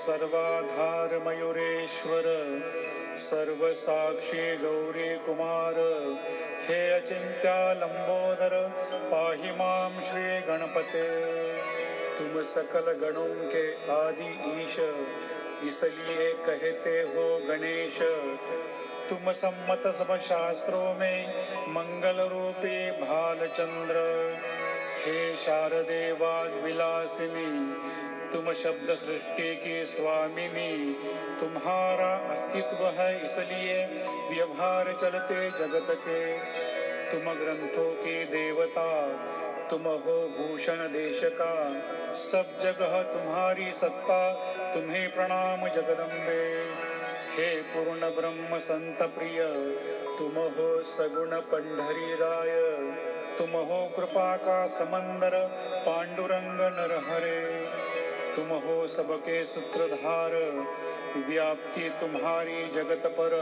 सर्वाधार मयूरेश्वर सर्वसाक्षी गौरी कुमार हे अचिंत्या लंबोदर पाहि मां श्री गणपते। तुम सकल गणों के आदि ईश इसलिए कहते हो गणेश। तुम सम्मत सब शास्त्रों में मंगल रूपी भालचंद्र। हे शारदे वाग विलासिनी तुम शब्द सृष्टि की स्वामिनी। तुम्हारा अस्तित्व है इसलिए व्यवहार चलते जगत के। तुम ग्रंथों की देवता तुम हो भूषण देश का। सब जगह तुम्हारी सत्ता तुम्हें प्रणाम जगदम्बे। हे पूर्ण ब्रह्म संत प्रिय तुम हो सगुण पंढरी राय। तुम हो कृपा का समंदर पांडुरंग नरहरे। तुम हो सबके सूत्रधार व्याप्ति तुम्हारी जगत पर।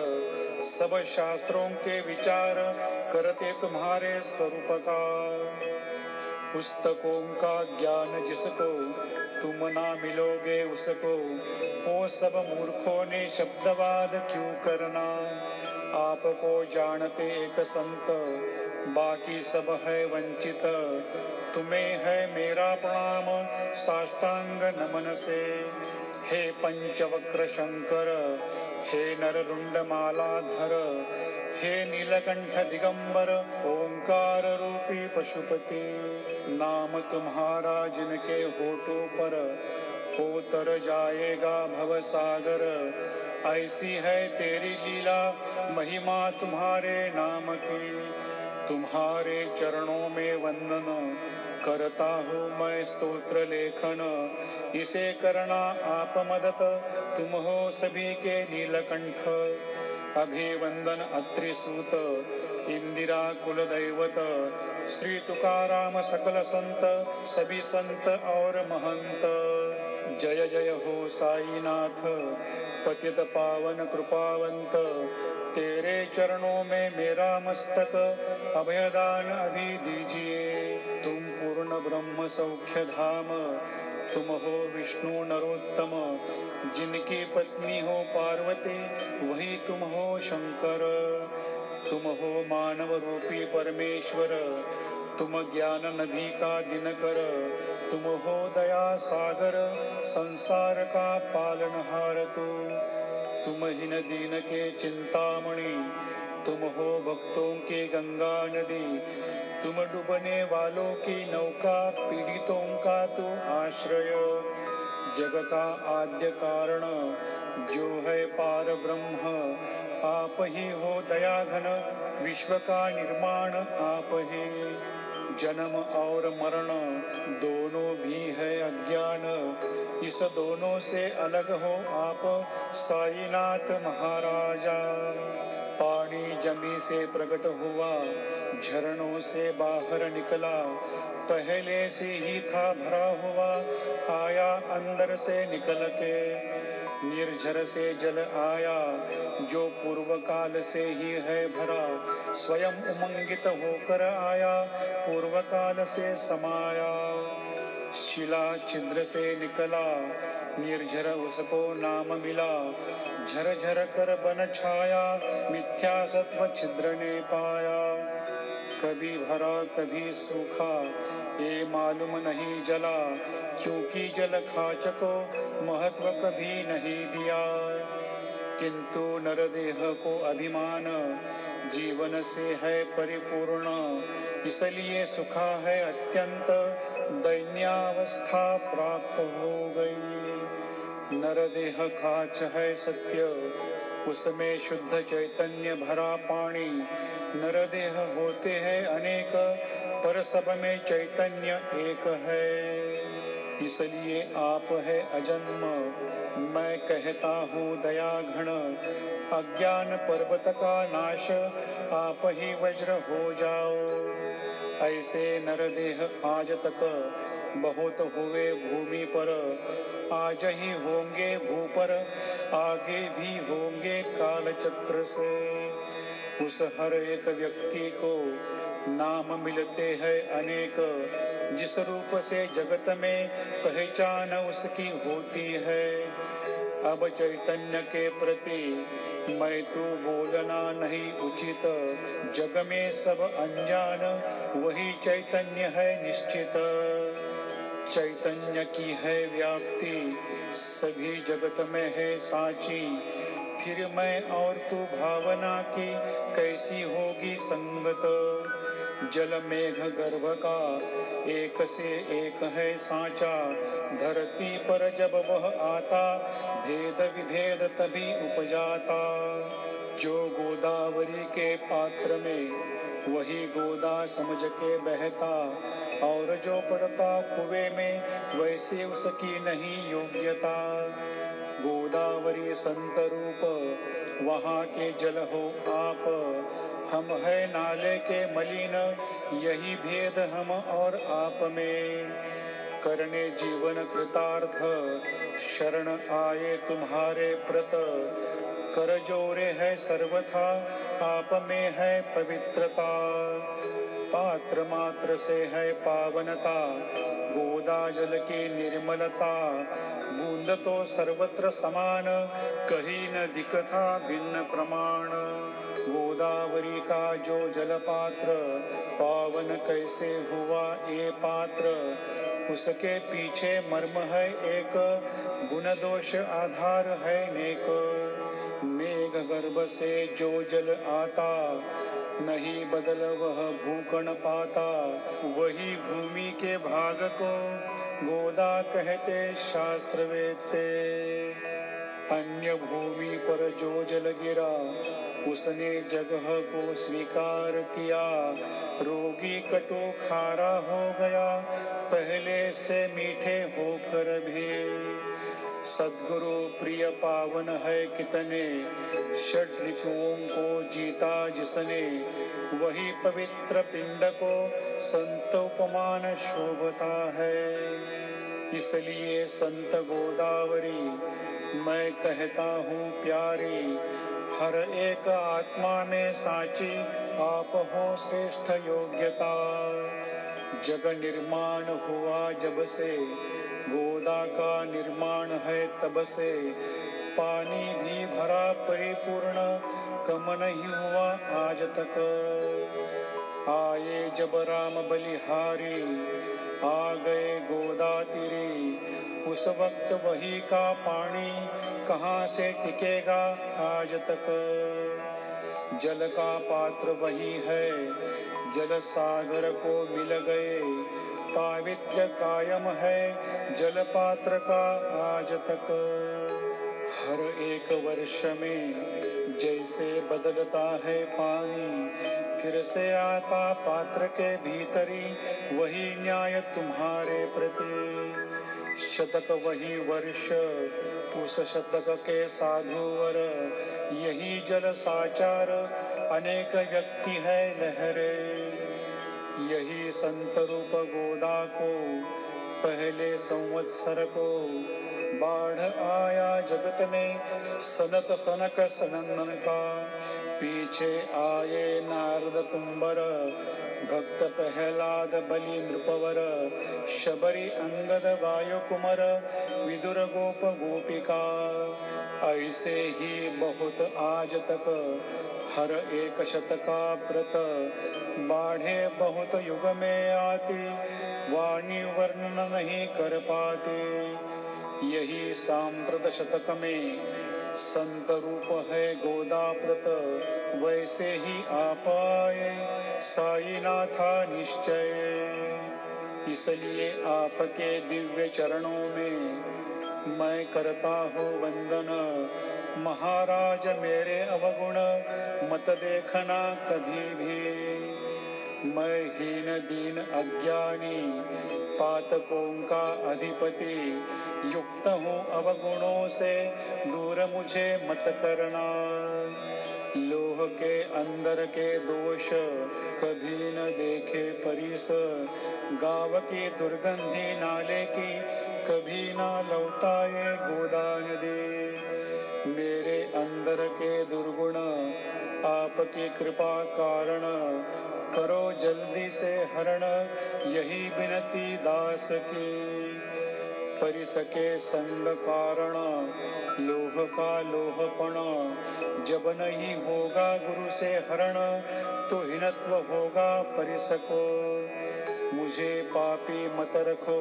सब शास्त्रों के विचार करते तुम्हारे स्वरूप का। पुस्तकों का ज्ञान जिसको तुम ना मिलोगे उसको। वो सब मूर्खों ने शब्दवाद क्यों करना। आपको जानते एक संत बाकी सब है वंचित। तुम्हें है मेरा प्रणाम साष्टांग नमन से। हे पंचवक्र शंकर हे नररुंड मालाधर हे नीलकंठ दिगंबर ओंकार रूपी पशुपति। नाम तुम्हारा जिनके होठों पर हो तर जाएगा भव सागर। ऐसी है तेरी लीला महिमा तुम्हारे नाम की। तुम्हारे चरणों में वंदन करता हूँ मैं स्तोत्र लेखन। इसे करना आप मदद तुम हो सभी के नीलकंठ। अभिवंदन अत्रिसूत इंदिरा कुल दैवत श्री तुकाराम सकल संत सभी संत और महंत। जय जय हो साईनाथ पतित पावन कृपावंत। तेरे चरणों में मेरा मस्तक अभयदान अभी दीजिए। तुम पूर्ण ब्रह्म सौख्य धाम तुम हो विष्णु नरोत्तम। जिनकी पत्नी हो पार्वती वही तुम हो शंकर। तुम हो मानव रूपी परमेश्वर तुम ज्ञान नदी का दिनकर। तुम हो दया सागर संसार का पालनहार तुम हीन दीन के चिंतामणि। तुम हो भक्तों की गंगा नदी। तुम डूबने वालों की नौका पीड़ितों का तू आश्रय। जग का आद्य कारण जो है पार ब्रह्म आप ही हो दया घन। विश्व का निर्माण आप ही। जन्म और मरण दोनों भी है अज्ञान। इस दोनों से अलग हो आप साईनाथ महाराजा। पानी जमी से प्रकट हुआ झरनों से बाहर निकला। पहले से ही था भरा हुआ आया अंदर से निकल के। निर्झर से जल आया जो पूर्व काल से ही है भरा। स्वयं उमंगित होकर आया पूर्व काल से समाया। शिला छिद्र से निकला निर्झर उसको नाम मिला। झरझर कर बन छाया मिथ्या सत्व छिद्र ने पाया। कभी भरा कभी सूखा ये मालूम नहीं जला। क्योंकि जल खाच को महत्व कभी नहीं दिया। किंतु नरदेह को अभिमान जीवन से है परिपूर्ण। इसलिए सुखा है अत्यंत दैन्यावस्था प्राप्त हो गई। नरदेह काच है सत्य उसमें शुद्ध चैतन्य भरा पानी। नरदेह होते हैं अनेक पर सब में चैतन्य एक है। इसलिए आप है अजन्म मैं कहता हूँ दया घन। अज्ञान पर्वत का नाश आप ही वज्र हो जाओ। ऐसे नरदेह आज तक बहुत हुए भूमि पर। आज ही होंगे भू पर आगे भी होंगे काल चक्र से। उस हर एक व्यक्ति को नाम मिलते हैं अनेक। जिस रूप से जगत में पहचान उसकी होती है अब चैतन्य के प्रति मैं तू बोलना नहीं उचित। जग में सब अनजान वही चैतन्य है निश्चित। चैतन्य की है व्याप्ति सभी जगत में है साची। फिर मैं और तू भावना की कैसी होगी संगत। जल मेघ गर्भ का एक से एक है साचा। धरती पर जब वह आता भेद विभेद तभी उपजाता। जो गोदावरी के पात्र में वही गोदा समझ के बहता। और जो पड़ता कुएं में वैसे उसकी नहीं योग्यता। गोदावरी संत रूप वहाँ के जल हो आप। हम है नाले के मलिन यही भेद हम और आप में। करने जीवन कृतार्थ शरण आए तुम्हारे प्रत। कर जोरे है सर्वथा आप में है पवित्रता। पात्र मात्र से है पावनता गोदा जल की निर्मलता। बूंद तो सर्वत्र समान कहीं न दिखता भिन्न प्रमाण। गोदावरी का जो जल पात्र पावन कैसे हुआ ये पात्र। उसके पीछे मर्म है एक गुण दोष आधार है नेक। मेघ गर्भ से जो जल आता नहीं बदल वह भूकण पाता। वही भूमि के भाग को गोदा कहते शास्त्र वेत्ते। अन्य भूमि पर जो जल गिरा उसने जगह को स्वीकार किया। रोगी कटु खारा हो गया पहले से मीठे होकर भी। सद्गुरु प्रिय पावन है कितने षड ऋतुओं को जीता जिसने। वही पवित्र पिंड को संत उपमान शोभता है। इसलिए संत गोदावरी मैं कहता हूँ प्यारी। हर एक आत्मा में साची आप हो श्रेष्ठ योग्यता। जग निर्माण हुआ जब से गोदा का निर्माण है तब से। पानी भी भरा परिपूर्ण कम नहीं हुआ आज तक। आए जब राम बलिहारी आ गए गोदा तीरी। उस वक्त वही का पानी कहाँ से टिकेगा आज तक। जल का पात्र वही है जल सागर को मिल गए। पावित्र कायम है जल पात्र का आज तक। हर एक वर्ष में जैसे बदलता है पानी फिर से आता पात्र के भीतरी। वही न्याय तुम्हारे प्रति। शतक वही वर्ष उस शतक के साधुवर। यही जल साचार अनेक व्यक्ति है लहरे। यही संत रूप गोदा को पहले संवत्सर को बाढ़ आया जगत में सनत सनक सनंदन का। पीछे आए नारद तुम्बर भक्त प्रहलाद बलि नृपवर। शबरी अंगद वायु कुमर विदुर गोप गोपिका। ऐसे ही बहुत आज तक हर एक शतका प्रत। बाढ़े बहुत युग में आती वाणी वर्णन नहीं कर पाते। यही सांप्रत शतक में संत रूप है गोदाप्रत। वैसे ही आप आए साईनाथा निश्चय। इसलिए आपके दिव्य चरणों में मैं करता हूँ वंदन। महाराज मेरे अवगुण मत देखना कभी भी। मैं हीन दीन अज्ञानी पातकों का अधिपति। युक्त हूँ अवगुणों से दूर मुझे मत करना। लोह के अंदर के दोष कभी न देखे परिस। गाँव की दुर्गंधी नाले की कभी ना लौटाए गोदान दे। मेरे अंदर के दुर्गुण आपकी कृपा कारण करो जल्दी से हरण। यही विनती दास की। परिसके संग कारण, लोह का लोहपण, जब नहीं होगा गुरु से हरण, तो हीनत्व होगा परिसको। मुझे पापी मत रखो,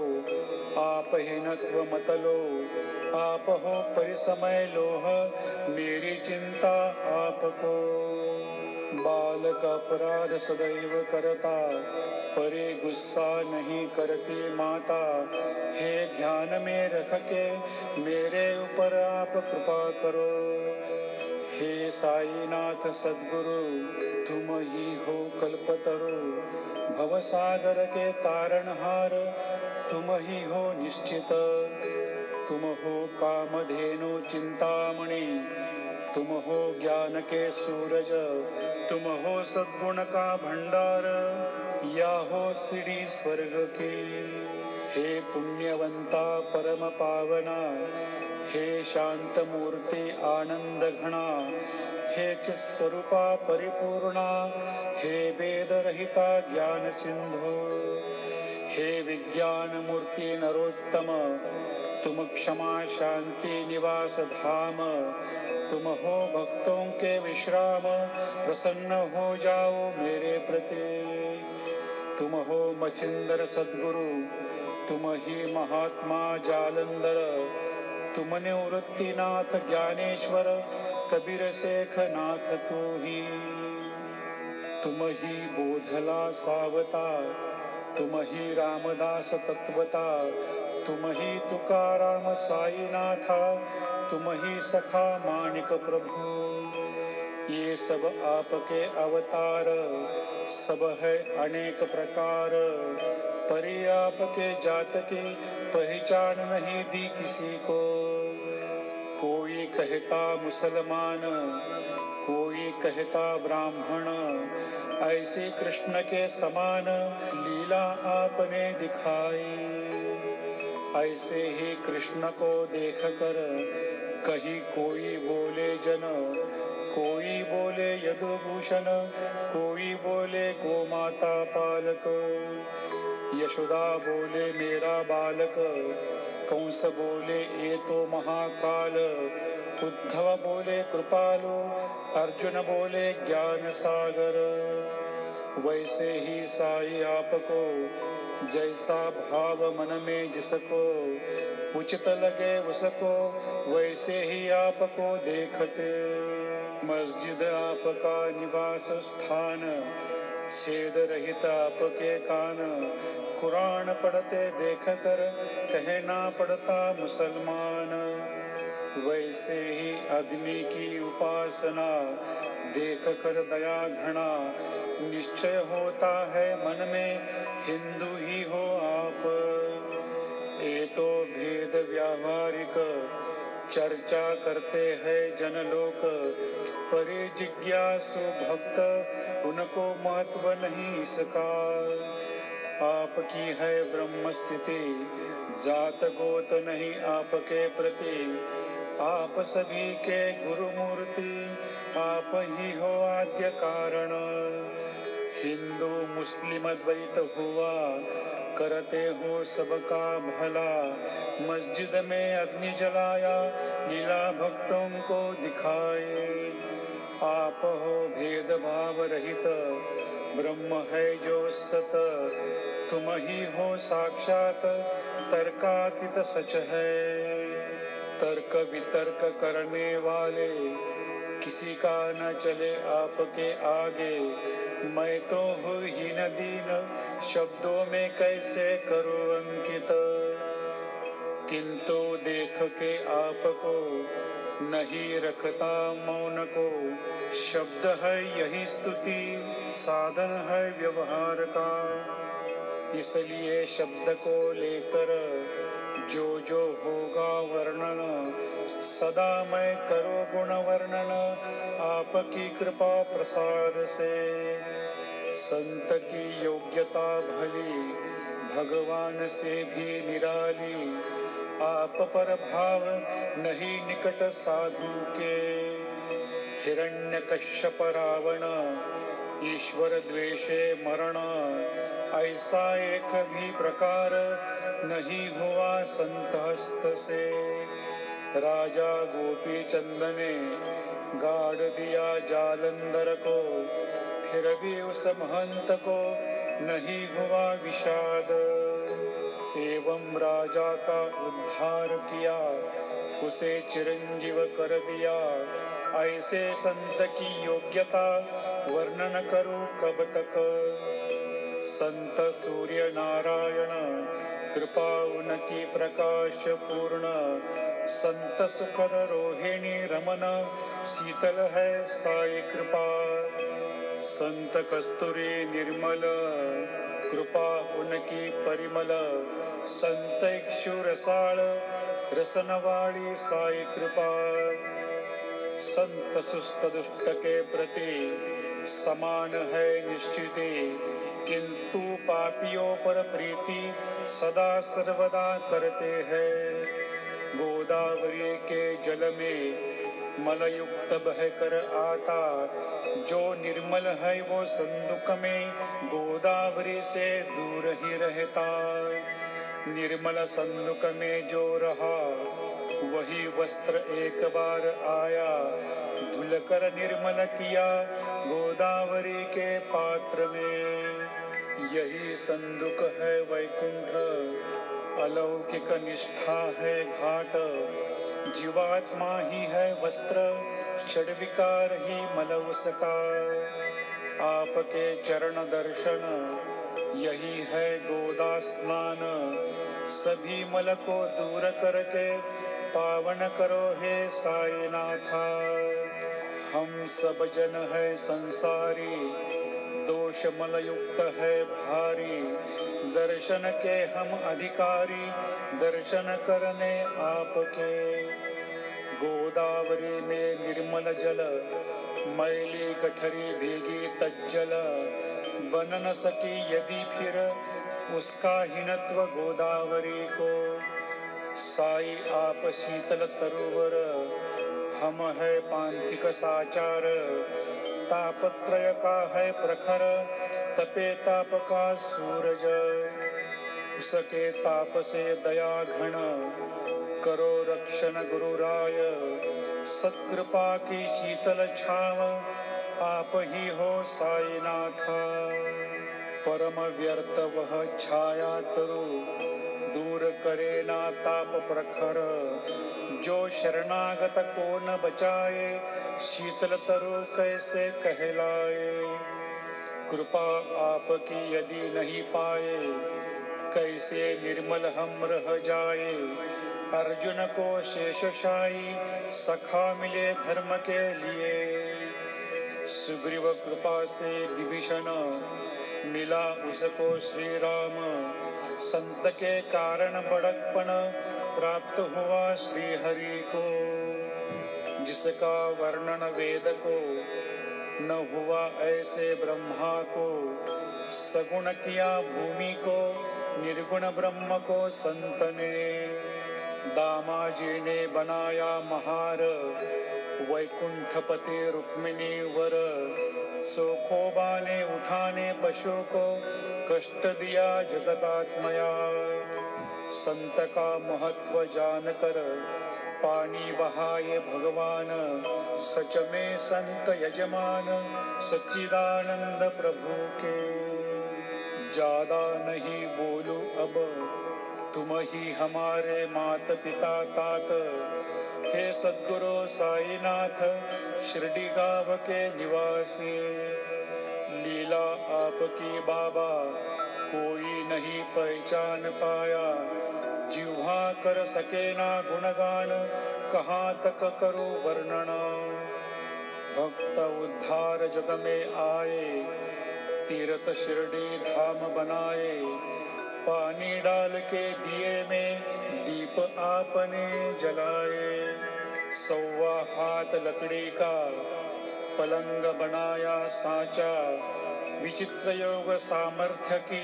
आप हीनत्व मत लो, आप हो परिसमय लोह, मेरी चिंता आपको। बालक अपराध सदैव करता, परे गुस्सा नहीं करती माता, हे ध्यान में रख के मेरे ऊपर आप कृपा करो। हे साईनाथ सद्गुरु, तुम ही हो कल्पतरु, भवसागर के तारणहार, तुम ही हो निश्चित। तुम हो कामधेनु चिंतामणि, तुम हो ज्ञान के सूरज, तुम हो सद्गुण का भंडार, या हो सीढ़ी स्वर्ग की। हे पुण्यवंता परम पावना, हे शांत मूर्ति आनंद घना, हे चित्स्वरूपा परिपूर्णा, हे वेद रहिता ज्ञान सिंधु, हे विज्ञान मूर्ति नरोत्तम, तुम क्षमा शांति निवास धाम, तुम हो भक्तों के विश्राम, प्रसन्न हो जाओ मेरे प्रति। तुम हो मचिंदर सद्गुरु, तुम ही महात्मा जालंधर, तुम निवृत्तिनाथ ज्ञानेश्वर, कबीर शेख नाथ तू ही। तुम ही बोधला सावता, तुम ही रामदास तत्वता, तुम ही तुकाराम साईनाथा, तुम ही सखा मानिक प्रभु। ये सब आपके अवतार, सब है अनेक प्रकार, परि आपके जात की पहचान नहीं दी किसी को। कोई कहता मुसलमान, कोई कहता ब्राह्मण, ऐसे कृष्ण के समान लीला आपने दिखाई। ऐसे ही कृष्ण को देखकर कहीं कोई बोले जन, कोई बोले यदुभूषण, कोई बोले गोमाता पालक, यशोदा बोले मेरा बालक, कंस बोले ये तो महाकाल, उद्धव बोले कृपालु, अर्जुन बोले ज्ञान सागर। वैसे ही साई आपको जैसा भाव मन में जिसको उचित लगे उसको, वैसे ही आपको देखते। मस्जिद आपका निवास स्थान, छेद रहित आपके कान, कुरान पढ़ते देख कर कहना पड़ता मुसलमान। वैसे ही अग्नि की उपासना देख कर दया घना, निश्चय होता है मन में हिंदू ही हो आप। ये तो भेद व्यावहारिक चर्चा करते हैं जनलोक, परे जिज्ञासु भक्त उनको महत्व नहीं इसका। आपकी है ब्रह्म स्थिति, जात गोत नहीं आपके प्रति, आप सभी के गुरु मूर्ति, आप ही हो आद्य कारण। हिंदू मुस्लिम द्वैत हुआ, करते हो सबका भला, मस्जिद में अग्नि जलाया, लीला भक्तों को दिखाए। आप हो भेदभाव रहित, ब्रह्म है जो सत, तुम ही हो साक्षात, तर्कातीत सच है। तर्क वितर्क करने वाले किसी का न चले आपके आगे, मैं तो हूँ हीन दीन, शब्दों में कैसे करूँ अंकित। किंतु देख के आपको नहीं रखता मौन को, शब्द है यही स्तुति, साधन है व्यवहार का। इसलिए शब्द को लेकर जो होगा वर्णन, सदा मैं करो गुण वर्णन, आपकी कृपा प्रसाद से। संत की योग्यता भली, भगवान से भी निराली, आप पर भाव नहीं निकट साधु के। हिरण्यकश्यप रावण ईश्वर द्वेषे मरण, ऐसा एक भी प्रकार नहीं हुआ संत हस्त से। राजा गोपी चंद ने गाड़ दिया जालंधर को, फिर भी उस महंत को नहीं हुआ विषाद। एवं राजा का उद्धार किया, उसे चिरंजीव कर दिया। ऐसे संत की योग्यता वर्णन करूं कब तक। संत सूर्य नारायण कृपा उनकी प्रकाश पूर्ण, संत सुखद रोहिणी रमन शीतल है साई कृपा। संत कस्तूरी निर्मल कृपा उनकी परिमल, संत इक्षु रसाळ रसनवाड़ी साई कृपा। संत सुस्त दुष्ट के प्रति समान है निश्चिति, किंतु पापियों पर प्रीति सदा सर्वदा करते हैं। गोदावरी के जल में मलयुक्त बहकर आता, जो निर्मल है वो संदुक में गोदावरी से दूर ही रहता। निर्मल संदुक में जो रहा, वही वस्त्र एक बार आया, धुलकर निर्मल किया गोदावरी के पात्र में। यही संदुक है वैकुंठ, अलौकिक निष्ठा है घाट। जीवात्मा ही है वस्त्र, षड्विकार ही मल उसका। आपके चरण दर्शन यही है गोदा स्नान, सभी मल को दूर करके पावन करो हे साईनाथा। हम सब जन है संसारी, दोष मल युक्त है भारी, दर्शन के हम अधिकारी, दर्शन करने आपके। गोदावरी में निर्मल जल, मैली गठरी भीगी तज्जल, बन न सकी यदि फिर उसका हीनत्व गोदावरी को। साई आप शीतल तरुवर, हम है पांथिक साचार, तापत्रय का है प्रखर, तपे ताप का सूरज। उसके ताप से दया घन, करो रक्षण गुरुराय, सत्कृपा की शीतल छाव आप ही हो साईनाथ। परम व्यर्थ वह छाया तरु, दूर करे ना ताप प्रखर, जो शरणागत को न बचाए, शीतल तरु कैसे कहलाए। कृपा आपकी यदि नहीं पाए, कैसे निर्मल हम रह जाए। अर्जुन को शेषशायी सखा मिले धर्म के लिए, सुग्रीव कृपा से विभीषण मिला उसको श्री राम। संत के कारण बड़कपन प्राप्त हुआ श्री हरि को, जिसका वर्णन वेद को न हुआ ऐसे ब्रह्मा को। सगुण किया भूमि को, निर्गुण ब्रह्म को संत ने। दामाजी ने बनाया महार, वैकुंठपति रुक्मिणी वर। सोखोबा ने उठाने पशु को, कष्ट दिया जगतात्मया। संत का महत्व जानकर पानी बहाए भगवान, सच में संत यजमान सच्चिदानंद प्रभु के। ज्यादा नहीं बोलूं अब, तुम ही हमारे मात पिता तात। हे सद्गुरु साईनाथ शिरडी गाँव के निवासी, लीला आपकी बाबा कोई नहीं पहचान पाया। जिह्वा कर सके ना गुणगान, कहाँ तक करूं वर्णन। भक्त उद्धार जग में आए, तीर्थ शिरडी धाम बनाए। पानी डाल के दिए में दीप आपने जलाए। 1.25 हाथ लकड़ी का पलंग बनाया साचा, विचित्र योग सामर्थ्य की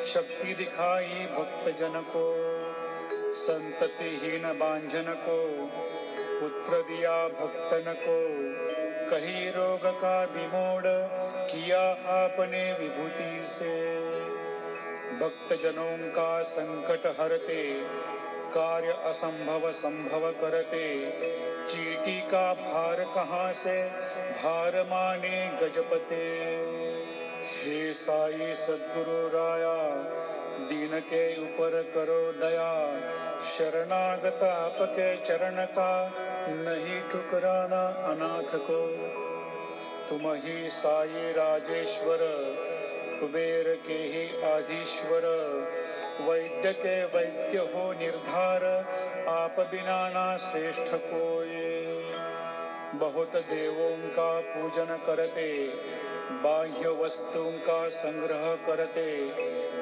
शक्ति दिखाई भक्त जन को। संततिहीन बांझन को पुत्र दिया भक्तन को, कहीं रोग का विमोड़ किया आपने विभूति से। भक्त जनों का संकट हरते, कार्य असंभव संभव करते, चीटी का भार कहाँ से भार माने गजपते। हे साई सद्गुरु राया, दीन के ऊपर करो दया, शरणागत आपके चरण का नहीं ठुकराना अनाथ को। तुम ही साई राजेश्वर, कुबेर के ही आधीश्वर, वैद्य के वैद्य हो निर्धार, आप बिना ना श्रेष्ठ कोई। बहुत देवों का पूजन करते, बाह्य वस्तुओं का संग्रह करते,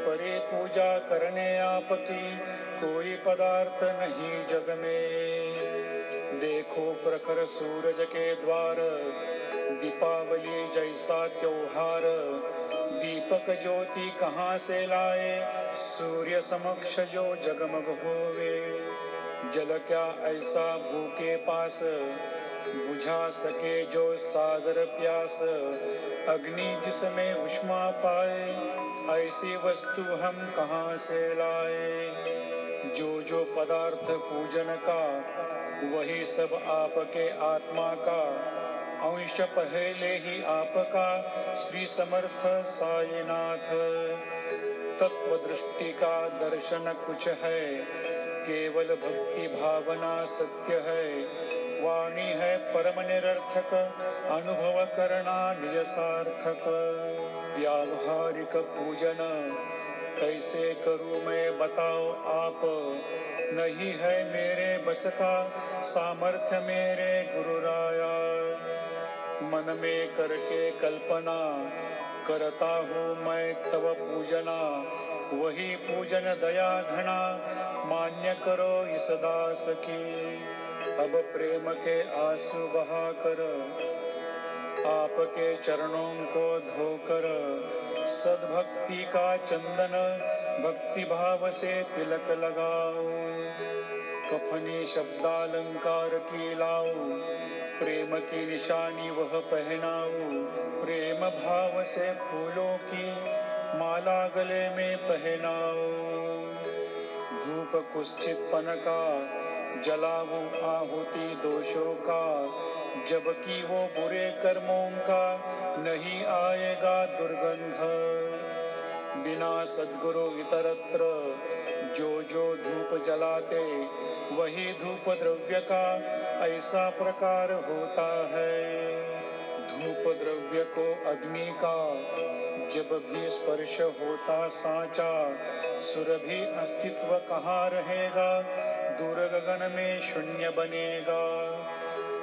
परे पूजा करने आपकी कोई पदार्थ नहीं जग में। देखो प्रखर सूरज के द्वार, दीपावली जैसा त्योहार, दीपक ज्योति कहाँ से लाए, सूर्य समक्ष जो जगमग होवे। जल क्या ऐसा भूखे पास, बुझा सके जो सागर प्यास, अग्नि जिसमें उष्मा पाए, ऐसी वस्तु हम कहाँ से लाए। जो पदार्थ पूजन का, वही सब आपके आत्मा का, अंश पहले ही आपका श्री समर्थ साईनाथ। तत्व दृष्टि का दर्शन कुछ है, केवल भक्ति भावना सत्य है, वाणी है परम निरर्थक, अनुभव करना निज सार्थक। व्यावहारिक पूजन कैसे करूं मैं बताओ आप, नहीं है मेरे बस का सामर्थ्य मेरे गुरु राया। मन में करके कल्पना करता हूँ मैं तव पूजना, वही पूजन दया घना मान्य करो इस दास की। अब प्रेम के आंसू बहा कर, आपके चरणों को धोकर, सद्भक्ति का चंदन भक्ति भाव से तिलक लगाओ। कफनी शब्दालंकार की लाओ, प्रेम की निशानी वह पहनाओ, प्रेम भाव से फूलों की माला गले में पहनाओ। धूप कुश्चितपन का जलाऊं आहुति दोषों का, जबकि वो बुरे कर्मों का नहीं आएगा दुर्गंध। बिना सद्गुरु इतरत्र जो धूप जलाते, वही धूप द्रव्य का ऐसा प्रकार होता है। धूप द्रव्य को अग्नि का जब भी स्पर्श होता साचा, सुरभि अस्तित्व कहाँ रहेगा, दूर गगन में शून्य बनेगा।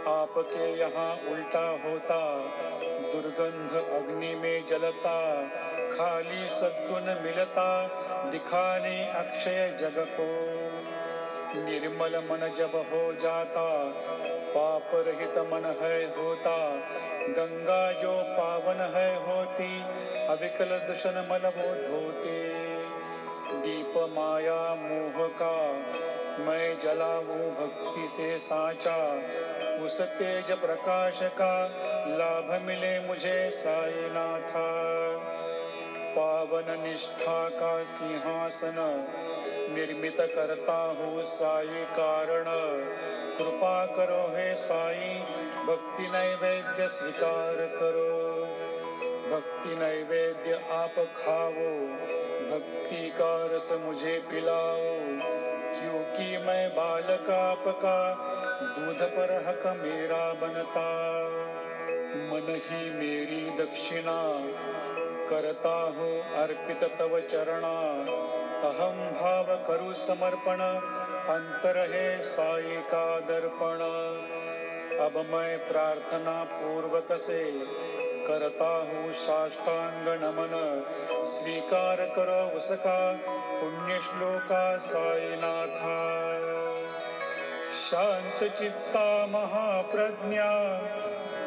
आपके यहाँ उल्टा होता, दुर्गंध अग्नि में जलता, खाली सद्गुण मिलता, दिखाने अक्षय जग को। निर्मल मन जब हो जाता, पाप रहित मन है होता, गंगा जो पावन है होती, अविकल दूषण मल वो धोती। दीप माया मोह का मैं जलाऊं भक्ति से साचा, उस तेज प्रकाश का लाभ मिले मुझे साईनाथा। पावन निष्ठा का सिंहासन निर्मित करता हूँ साई कारण, कृपा करो हे साई, भक्ति नैवेद्य स्वीकार करो। भक्ति नैवेद्य आप खाओ, भक्ति का रस मुझे पिलाओ, क्योंकि मैं बालक आपका, दूध पर हक मेरा बनता। मन ही मेरी दक्षिणा करता हूँ अर्पित तव चरणा, अहम भाव करूँ समर्पण, अंतर है साई का दर्पण। अब मैं प्रार्थना पूर्वक से करता हूँ साष्टांग नमन, स्वीकार करो उसका पुण्य श्लोका साईनाथा। शांत चित्ता महाप्रज्ञा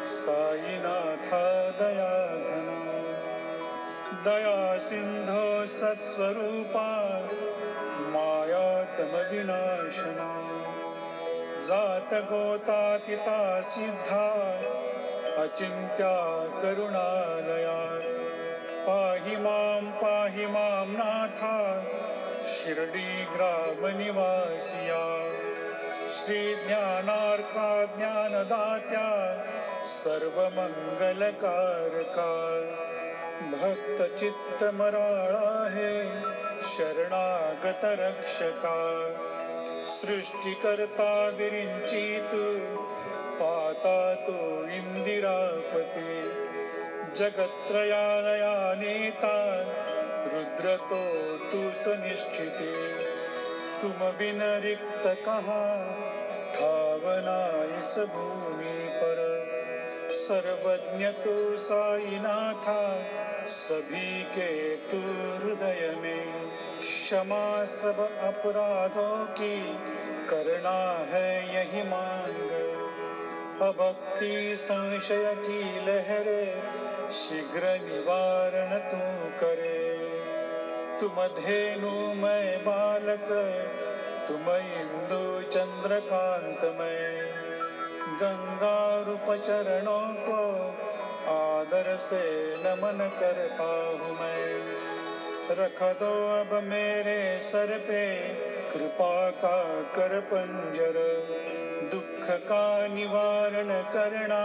साईनाथा दया घना, दया सिंधो सत्स्वरूपा मायातम विनाशना। जात गोतातिता सिद्धा अचिंत्या करुणालया पाहि मां नाथा शिर्डी ग्राम निवासिया श्री ज्ञानार्का ज्ञानदात्या सर्वमंगलकारका भक्त चित्त मराळा हे शरणागत रक्षका सृष्टिकर्ता विरिंचित पाता तो इंदिरापती जगत्रयालया नेता रुद्र तो तूच निश्चिते तुम बिन रिक्त कहाँ ठावना इस भूमि पर सर्वज्ञ तो साईनाथा सभी के तू हृदय में क्षमा सब अपराधों की करना है यही मांग अभक्ति संशय की लहरे शीघ्र निवारण तू करे तुम धेनु मैं बालक तुम इंदु चंद्रकांतमय गंगा रूप चरणों को आदर से नमन करता हूँ मैं रख दो अब मेरे सर पे कृपा का कर पंजर दुख का निवारण करना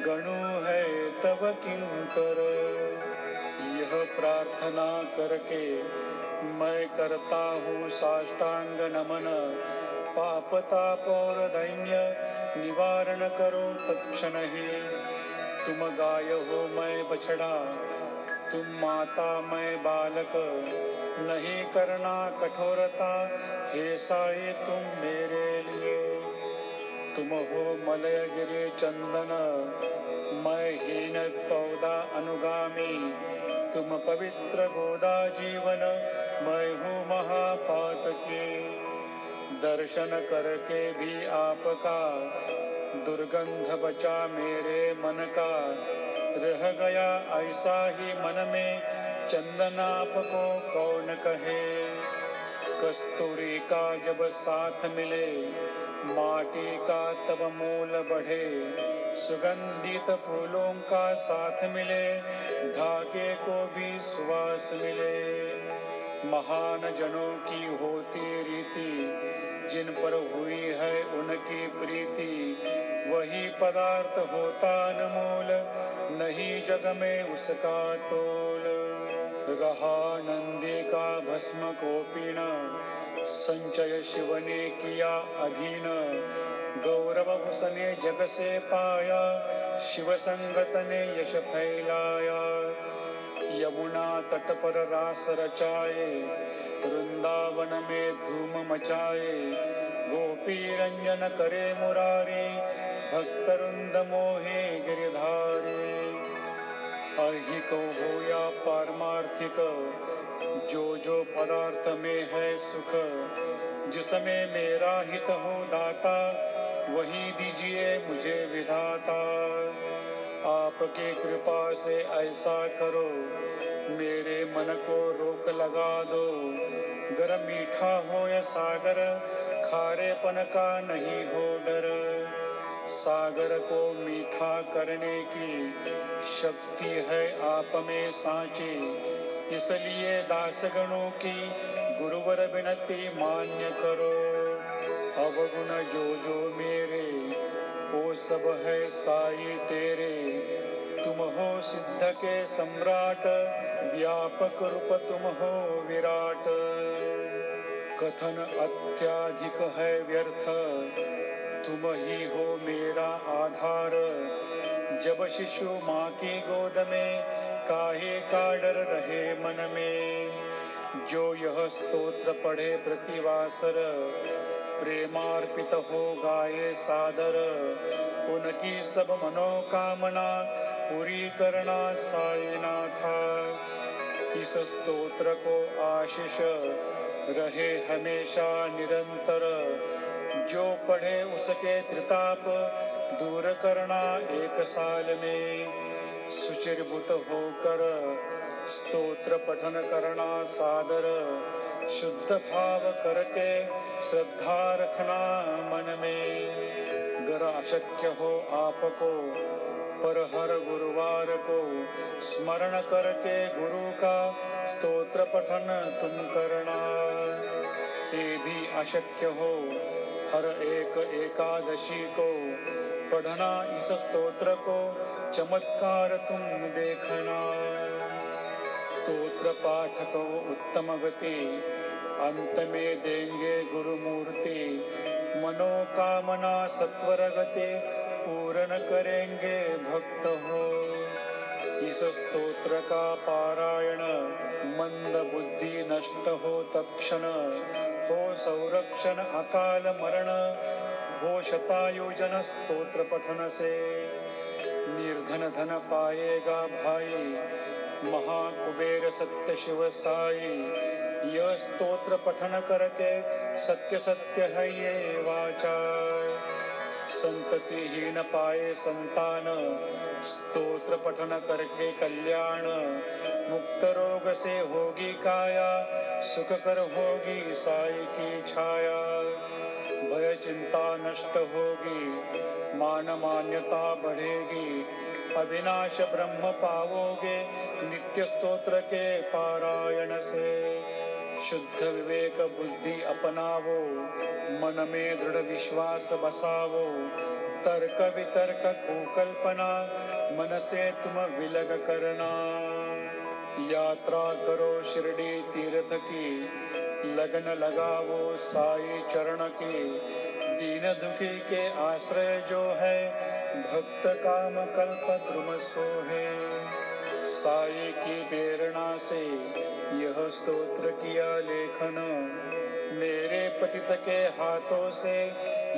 गणु है तब किंकर यह प्रार्थना करके मैं करता हूँ साष्टांग नमन पाप ताप और दैन्य निवारण करो तत्क्षण ही तुम गाय हो मैं बछड़ा तुम माता मैं बालक नहीं करना कठोरता हे साई तुम मेरे लिए तुम हो मलयगिरी चंदन मैं हीन पौधा अनुगामी तुम पवित्र गोदा जीवन मैं हूँ महापातकी दर्शन करके भी आपका दुर्गंध बचा मेरे मन का रह गया ऐसा ही मन में चंदनाप को कौन कहे कस्तूरी का जब साथ मिले माटी का तब मूल बढ़े सुगंधित फूलों का साथ मिले धागे को भी सुवास मिले महान जनों की होती रीति जिन पर हुई है उनकी प्रीति वही पदार्थ होता अनमोल नहीं जग में उसका तोल रहा नंदी का भस्म को पीना संचय शिव ने किया अधीन गौरव उसने जग से पाया शिव संगत ने यश फैलाया यमुना तट पर रास रचाए वृंदावन में धूम मचाए गोपी रंजन करे मुरारी भक्त वृंद मोहे गिरधारी ऐहिक हो या पारमार्थिक जो पदार्थ में है सुख जिसमें मेरा हित हो दाता वही दीजिए मुझे विधाता आपकी कृपा से ऐसा करो मेरे मन को रोक लगा दो गर मीठा हो या सागर खारेपन का नहीं हो डर सागर को मीठा करने की शक्ति है आप में सांची इसलिए दासगणों की गुरुवर विनती मान्य करो अवगुण जो मेरे वो सब है साई तेरे तुम हो सिद्ध के सम्राट व्यापक रूप तुम हो विराट कथन अत्याधिक है व्यर्थ तुम ही हो मेरा आधार जब शिशु माँ की गोद में काहे का डर रहे मन में जो यह स्तोत्र पढ़े प्रतिवासर प्रेमार्पित हो गाये सादर उनकी सब मनोकामना पूरी करना साईनाथा इस स्तोत्र को आशीष रहे हमेशा निरंतर जो पढ़े उसके त्रिताप दूर करना एक साल में सुचिरभूत होकर स्तोत्र पठन करना सादर शुद्ध भाव करके श्रद्धा रखना मन में गर अशक्य हो आपको पर हर गुरुवार को स्मरण करके गुरु का स्तोत्र पठन तुम करना। ये भी अशक्य हो हर एक एकादशी को पढ़ना इस स्तोत्र को चमत्कार तुम देखना। स्तोत्र पाठ को उत्तम गति अंत में देंगे गुरु मूर्ति। मनोकामना सत्वर गति पूर्ण करेंगे भक्त हो। इस स्तोत्र का पारायण मंद बुद्धि नष्ट हो तत्क्षण। हो संरक्षण अकाल मरण हो शतायुजन स्तोत्र पठन से। निर्धन धन पाएगा भाई महाकुबेर सत्य शिव साई। यह स्तोत्र पठन करके सत्य सत्य है ये वाचा। संततिहीन पाए संतान स्तोत्र पठन करके कल्याण। मुक्त रोग से होगी काया सुखकर होगी साई की छाया। भय चिंता नष्ट होगी मान मान्यता बढ़ेगी। अविनाश ब्रह्म पाओगे नित्य स्तोत्र के पारायण से। शुद्ध विवेक बुद्धि अपनावो मन में दृढ़ विश्वास बसावो। तर्क वितर्क कुकल्पना मन से तुम विलग करना। यात्रा करो शिरडी तीर्थ की लगन लगावो साई चरण की। दीन दुखी के आश्रय जो है भक्त काम कल्प द्रुम सोहे। साई की प्रेरणा से यह स्तोत्र किया लेखन। मेरे पतित के हाथों से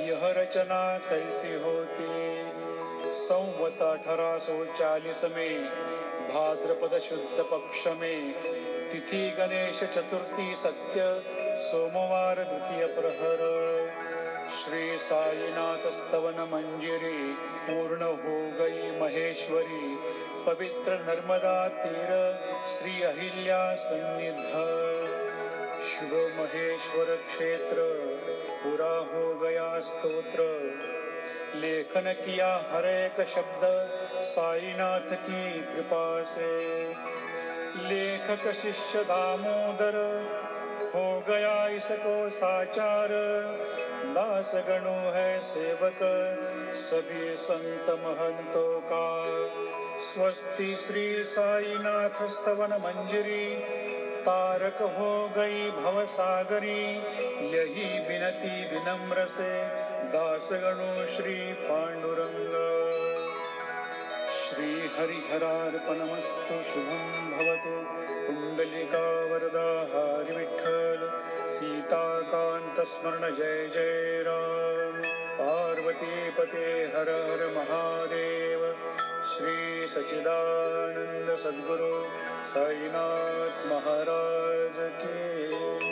यह रचना कैसी होती। संवत 1840 में भाद्रपद शुद्ध पक्ष में तिथि गणेश चतुर्थी सत्य सोमवार द्वितीय प्रहर। श्री साईनाथ स्तवन मंजिरी पूर्ण हो गई महेश्वरी। पवित्र नर्मदा तीर श्री अहिल्या सन्निध। शुभ महेश्वर क्षेत्र पूरा हो गया स्तोत्र। लेखन किया हर एक शब्द साईनाथ की कृपा से। लेखक शिष्य दामोदर हो गया इसको साचार। दास गणों है सेवक सभी संत महंतों का। स्वस्ति श्री साईनाथ स्तवन मंजरी तारक हो गई भवसागरी। यही विनती विनम्र से दास गणों श्री पांडुरंग। श्री हरिहरार्पणमस्तु शुभं भवतु। कुंडलिका वरदा हरि विठ्ठल सीताकांत स्मरण जय जय राम। पार्वती पते हर हर महादेव। श्री सच्चिदानंद सद्गुरु साईनाथ महाराज की